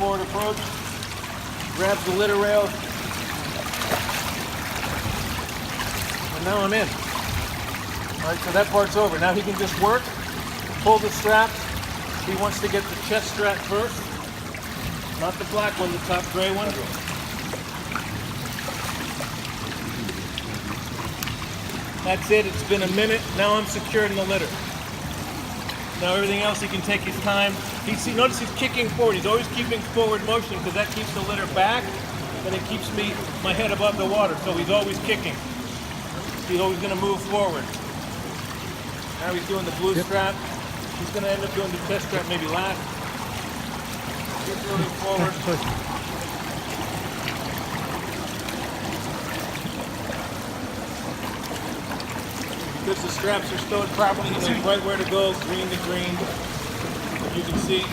forward approach. Grabs the litter rail. And now I'm in. All right, so that part's over. Now he can just work, pull the strap. He wants to get the chest strap first. Not the black one, the top gray one. That's it, it's been a minute. Now I'm secured in the litter. Now everything else he can take his time. Notice he's kicking forward. He's always keeping forward motion because that keeps the litter back and it keeps my head above the water. So he's always kicking. He's always going to move forward. Now he's doing the blue strap. He's going to end up doing the chest strap maybe last. Keep moving forward. Because the straps are stowed properly, he knows right where to go, green to green. You can see.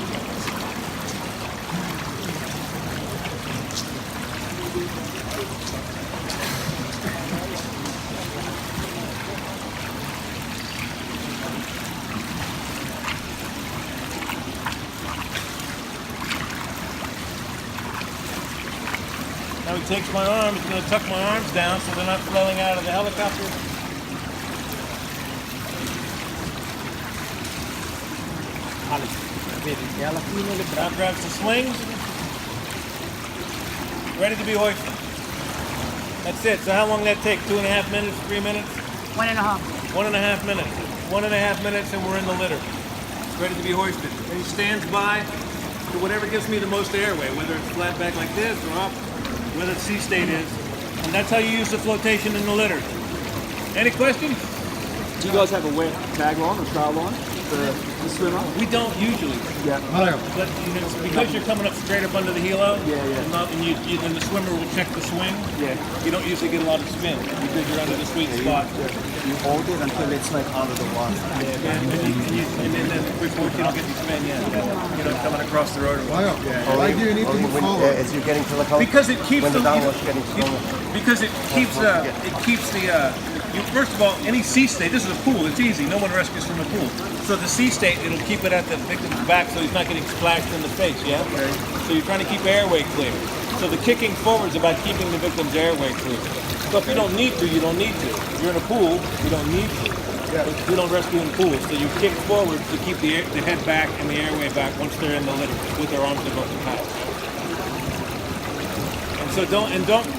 Now he takes my arm, he's going to tuck my arms down so they're not flailing out of the helicopter. Now grabs the slings. Ready to be hoisted. That's it. So how long did that take? 2.5 minutes? 3 minutes? 1.5. 1.5 minutes. 1.5 minutes and we're in the litter. Ready to be hoisted. And he stands by to whatever gives me the most airway, whether it's flat back like this or up, whether it's sea state is. And that's how you use the flotation in the litter. Any questions? Do you guys have a wet tag line or trail line for the swimmer? We don't usually. Yeah. But because you're coming up straight up under the helo, and the swimmer will check the swing. Yeah. You don't usually get a lot of spin because you're under the sweet spot. You hold it until it's like out of the water. And then before you don't get the spin, you know, coming across the road. Why do you need to move forward? As you're getting to the coast? Because it keeps the downwash's getting stronger. Because it keeps first of all, any sea state, this is a pool, it's easy, no one rescues from a pool. So the sea state, it'll keep it at the victim's back so he's not getting splashed in the face, yeah? Okay. So you're trying to keep airway clear. So the kicking forward is about keeping the victim's airway clear. So if you don't need to, you don't need to. If you're in a pool, you don't need to. Yeah. We don't rescue in pools, so you kick forward to keep the head back and the airway back once they're in the litter with their arms above the paddle. And so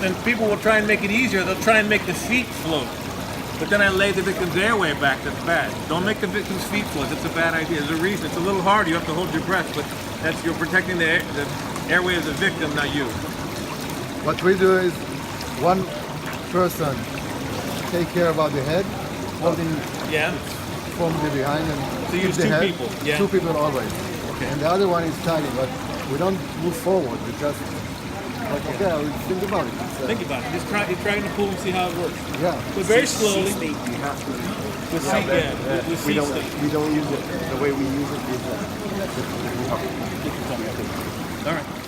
and people will try and make it easier, they'll try and make the feet float. But then I lay the victim's airway back, that's bad. Don't make the victim's feet float, that's a bad idea. There's a reason, it's a little hard, you have to hold your breath, but you're protecting the airway of the victim, not you. What we do is one person take care about the head, holding from the behind and so you use the two head. people, yeah? 2 people always. Okay. And the other one is tugging, but we don't move forward, we just think about it. Think about it. Just try the pool and see how it works. Yeah. But very slowly. Sea state, you have to. With sea, with We sea don't state. use it. The way we use it is All right.